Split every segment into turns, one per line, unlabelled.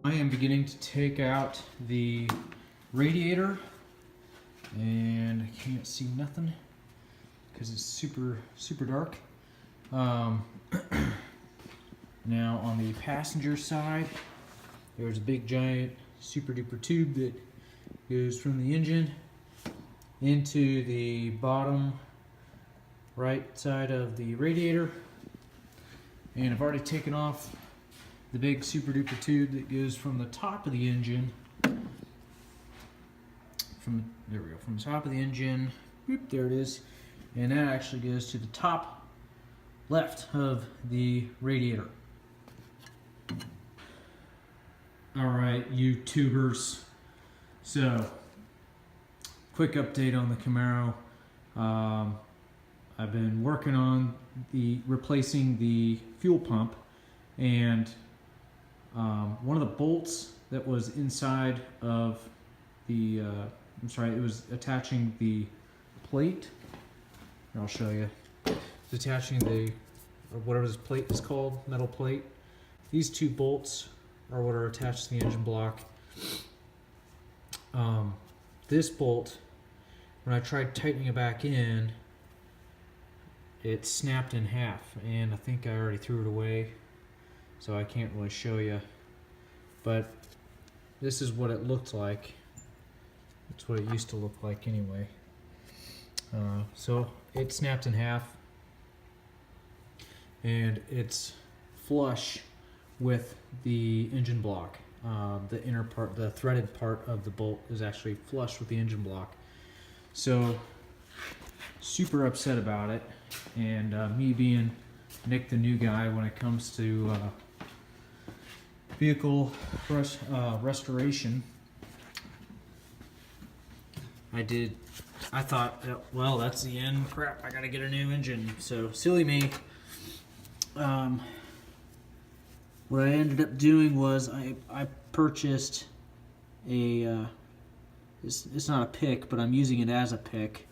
I am beginning to take out the radiator, and I can't see nothing because it's super dark. Now on the passenger side, there's a big giant super duper tube that goes from the engine into the bottom right side of the radiator, and I've already taken off the big super duper tube that goes from the top of the engine, from the top of the engine, whoop, there it is, and that actually goes to the top left of the radiator. Alright, YouTubers, so quick update on the Camaro. I've been working on replacing the fuel pump, and one of the bolts that was inside of the, it was attaching the plate. I'll show you. It's attaching the, or whatever this plate is called, metal plate. These two bolts are what are attached to the engine block. This bolt, when I tried tightening it back in, it snapped in half, and I think I already threw it away, so I can't really show you, but this is what it looked like. That's what it used to look like anyway. So it snapped in half, and it's flush with the engine block. The inner part, the threaded part of the bolt is actually flush with the engine block. So super upset about it, and me being Nick the new guy when it comes to vehicle restoration, I thought, well, that's the end. Crap, I gotta get a new engine. So silly me. What I ended up doing was I purchased a it's not a pick, but I'm using it as a pick,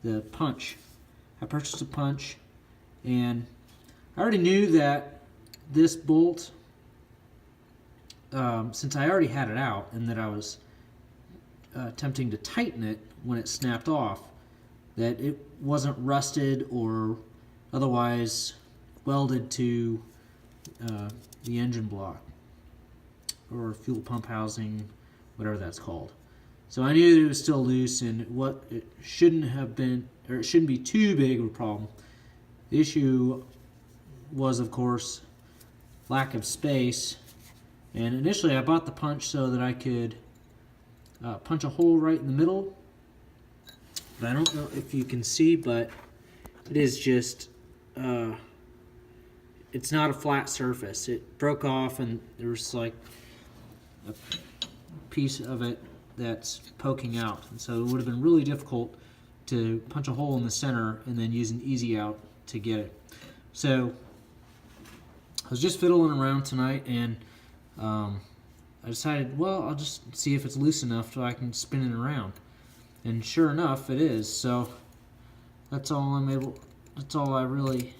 the punch. I purchased a punch, and I already knew that this bolt, since I already had it out and that I was attempting to tighten it when it snapped off, that it wasn't rusted or otherwise welded to the engine block or fuel pump housing, whatever that's called. So I knew that it was still loose, and what it shouldn't have been, or it shouldn't be too big of a problem. The issue was, of course, lack of space. And initially I bought the punch so that I could punch a hole right in the middle. But I don't know if you can see, but it is just, it's not a flat surface. It broke off, and there's like a piece of it that's poking out, and so it would have been really difficult to punch a hole in the center and then use an easy out to get it. So I was just fiddling around tonight, and I decided, well, I'll just see if it's loose enough so I can spin it around, and sure enough it is. So that's all I really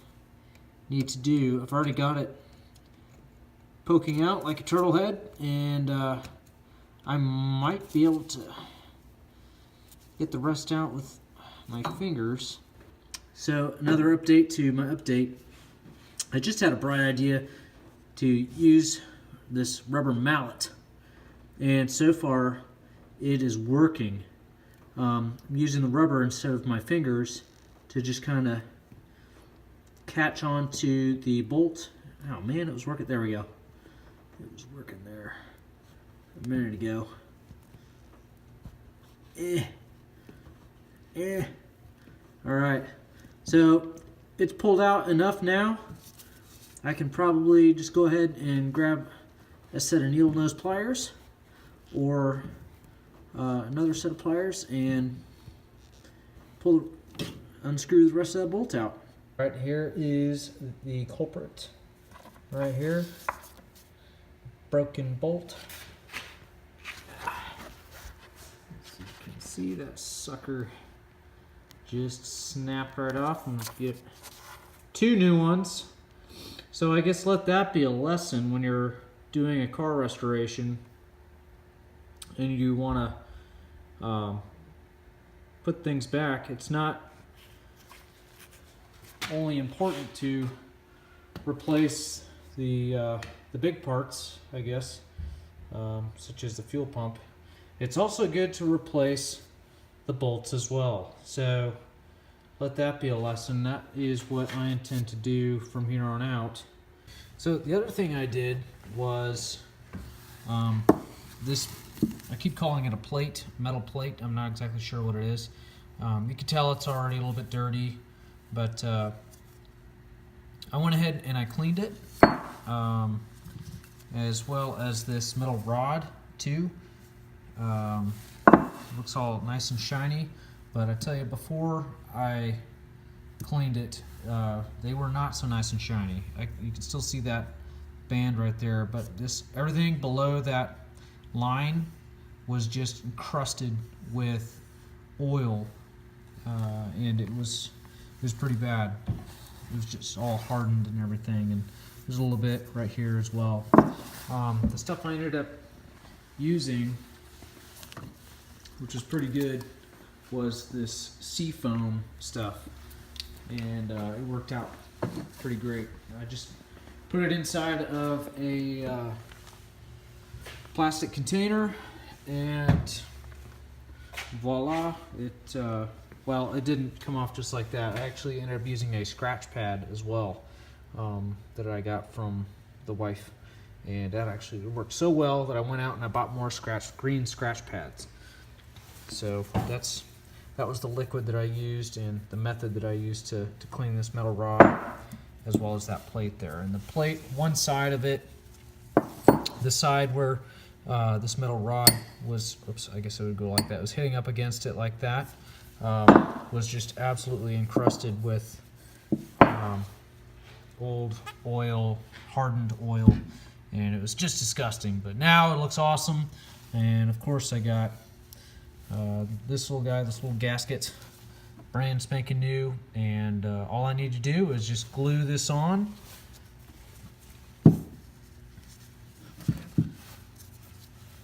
need to do. I've already got it poking out like a turtle head, and I might be able to get the rest out with my fingers. So another update to my update. I just had a bright idea to use this rubber mallet, and so far it is working. I'm using the rubber instead of my fingers to just kind of catch onto the bolt. Oh man, it was working. There we go. It was working there a minute ago. Alright, so it's pulled out enough now. I can probably just go ahead and grab a set of needle nose pliers, or another set of pliers, and unscrew the rest of that bolt out. Right here is the culprit. Right here, broken bolt. As you can see, that sucker just snapped right off, and get two new ones. So I guess let that be a lesson when you're doing a car restoration and you want to put things back, it's not only important to replace the big parts, I guess, such as the fuel pump. It's also good to replace the bolts as well. So let that be a lesson. That is what I intend to do from here on out. So the other thing I did was this, I keep calling it a plate, metal plate. I'm not exactly sure what it is. You can tell it's already a little bit dirty, but I went ahead and I cleaned it, as well as this metal rod too. Looks all nice and shiny, but I tell you, before I cleaned it, they were not so nice and shiny. You can still see that band right there, but everything below that line was just encrusted with oil, and it was pretty bad. It was just all hardened and everything, and there's a little bit right here as well. The stuff I ended up using, which was pretty good, was this seafoam stuff, and it worked out pretty great. I just put it inside of a plastic container, and voila, well, it didn't come off just like that. I actually ended up using a scratch pad as well, that I got from the wife, and that actually worked so well that I went out and I bought more green scratch pads. So that was the liquid that I used and the method that I used to clean this metal rod, as well as that plate there. And the plate, one side of it, the side where this metal rod was, oops, I guess it would go like that, was hitting up against it like that, was just absolutely encrusted with old oil, hardened oil, and it was just disgusting. But now it looks awesome, and of course I got this little guy, this little gasket, brand spanking new, and all I need to do is just glue this on.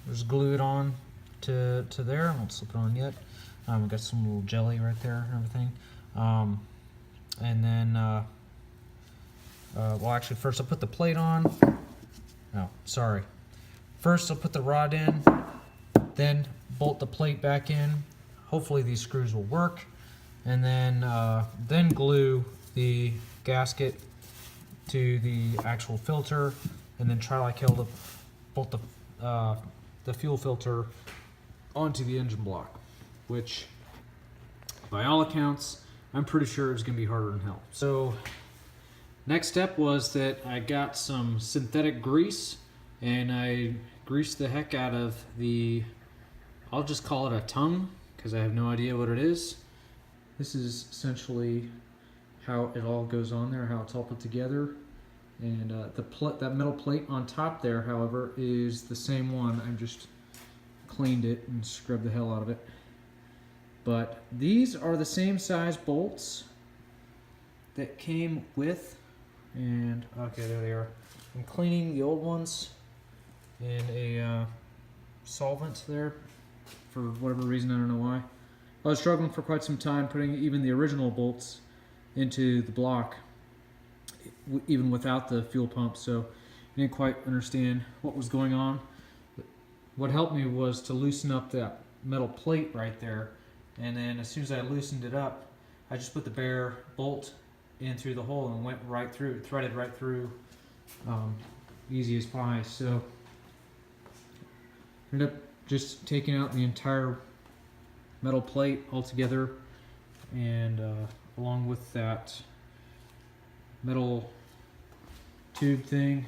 Just glue it on to there. I won't slip it on yet. We've got some little jelly right there and everything. And then, well, actually, first I'll put the plate on. No, sorry. First I'll put the rod in, then bolt the plate back in. Hopefully these screws will work. And then glue the gasket to the actual filter, and then try like hell to bolt the fuel filter onto the engine block, which by all accounts, I'm pretty sure it's gonna be harder than hell. So next step was that I got some synthetic grease and I greased the heck out of I'll just call it a tongue because I have no idea what it is. This is essentially how it all goes on there, how it's all put together. And that metal plate on top there, however, is the same one. I just cleaned it and scrubbed the hell out of it. But these are the same size bolts that came with, and okay, there they are. I'm cleaning the old ones in a solvent there for whatever reason, I don't know why. I was struggling for quite some time putting even the original bolts into the block, even without the fuel pump, so I didn't quite understand what was going on. What helped me was to loosen up that metal plate right there, and then as soon as I loosened it up, I just put the bare bolt in through the hole and went right through, threaded right through, easy as pie. So ended up just taking out the entire metal plate altogether, and along with that metal tube thing.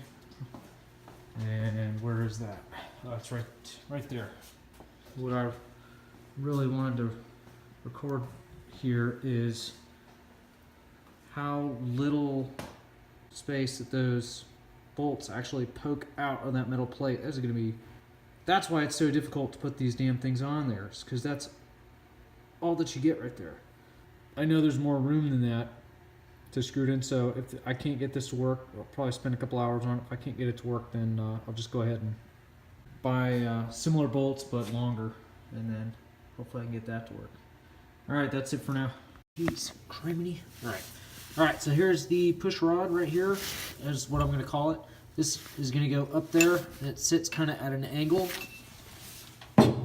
And where is that? Oh, it's right there. What I really wanted to record here is how little space that those bolts actually poke out of that metal plate. That's why it's so difficult to put these damn things on there, because that's all that you get right there. I know there's more room than that
to screw it in. So if I can't get this to work, I'll probably spend a couple hours on it. If I can't get it to work, then I'll just go ahead and buy similar bolts but longer, and then hopefully I can get that to work. All right, that's it for now.
Jeez, criminy. All right, so here's the push rod right here. That's what I'm going to call it. This is going to go up there, and it sits kind of at an angle. All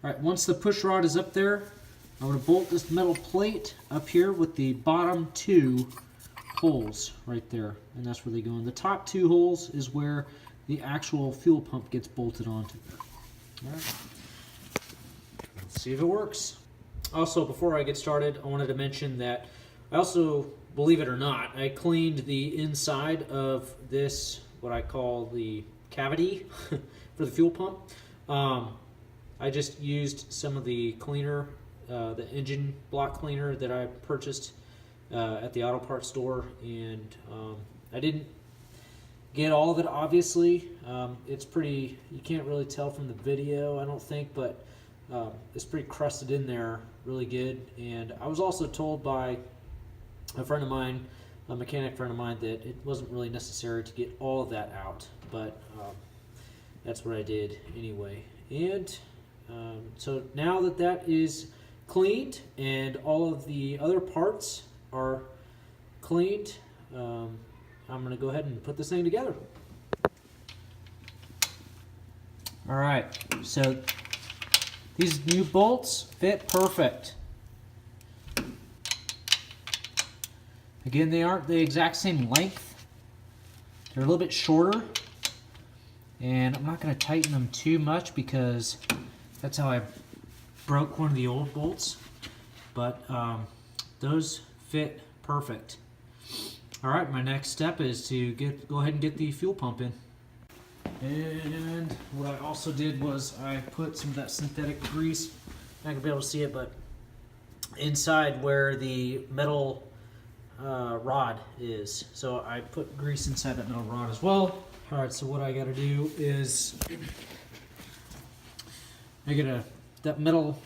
right, once the push rod is up there, I'm going to bolt this metal plate up here with the bottom 2 holes right there, and that's where they go in. The top 2 holes is where the actual fuel pump gets bolted onto. All right. Let's see if it works. Also, before I get started, I wanted to mention that I also, believe it or not, I cleaned the inside of this, what I call the cavity for the fuel pump. I just used some of the cleaner, the engine block cleaner that I purchased at the auto parts store, and I didn't get all of it, obviously. It's pretty, you can't really tell from the video, I don't think, but it's pretty crusted in there really good. And I was also told by a friend of mine, a mechanic friend of mine, that it wasn't really necessary to get all of that out, but that's what I did anyway. And so now that that is cleaned and all of the other parts are cleaned, I'm going to go ahead and put this thing together. All right, so these new bolts fit perfect. Again, they aren't the exact same length. They're a little bit shorter, and I'm not going to tighten them too much because that's how I broke one of the old bolts, but those fit perfect. All right, my next step is to go ahead and get the fuel pump in. And what I also did was I put some of that synthetic grease, I'm not gonna be able to see it, but inside where the metal rod is. So I put grease inside that metal rod as well. All right, so what I gotta do is that metal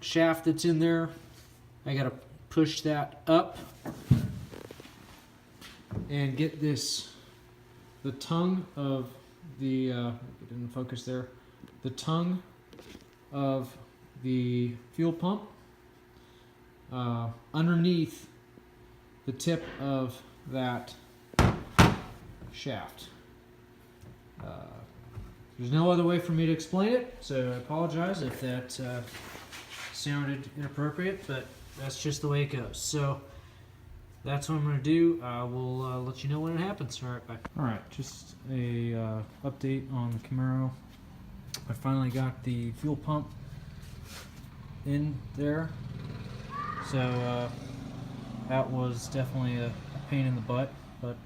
shaft that's in there, I gotta push that up and get the tongue of the, it didn't focus there, the tongue of the fuel pump underneath the tip of that shaft. There's no other way for me to explain it, so I apologize if that sounded inappropriate, but that's just the way it goes. So that's what I'm going to do. I will let you know when it happens. All right, bye.
All right, just a update on the Camaro. I finally got the fuel pump in there. So that was definitely a pain in the butt, but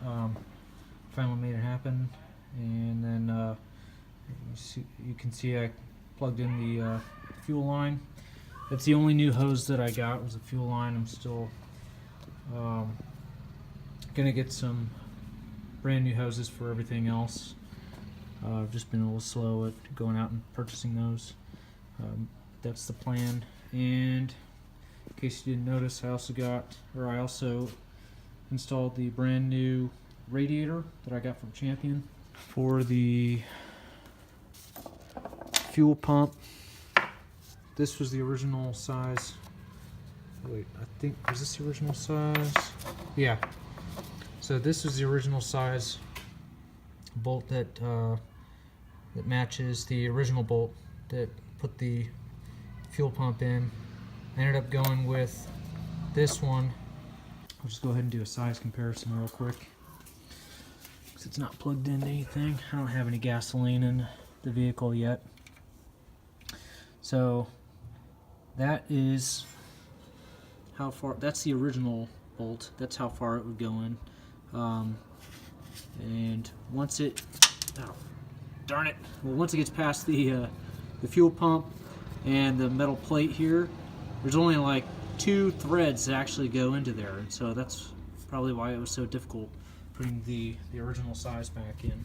finally made it happen. And then you can see I plugged in the fuel line. That's the only new hose that I got, was the fuel line. I'm still gonna get some brand new hoses for everything else. I've just been a little slow at going out and purchasing those. That's the plan. And in case you didn't notice, I also installed the brand new radiator that I got from Champion for the fuel pump. This was the original size. Wait, I think, was this the original size? Yeah. So this was the original size bolt that that matches the original bolt that put the fuel pump in. I ended up going with this one. I'll just go ahead and do a size comparison real quick, because it's not plugged into anything. I don't have any gasoline in the vehicle yet. So that is how far, that's the original bolt. That's how far it would go in. And once it, oh, darn it. Well, once it gets past the fuel pump and the metal plate here, there's only like 2 threads that actually go into there. And so that's probably why it was so difficult putting the original size back in.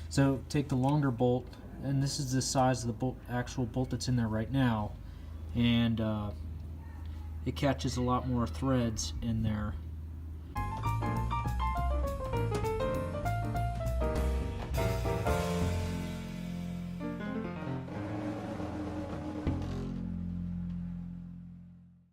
So take the longer bolt, and this is the size of the bolt, actual bolt that's in there right now, and
it catches a lot more threads in there.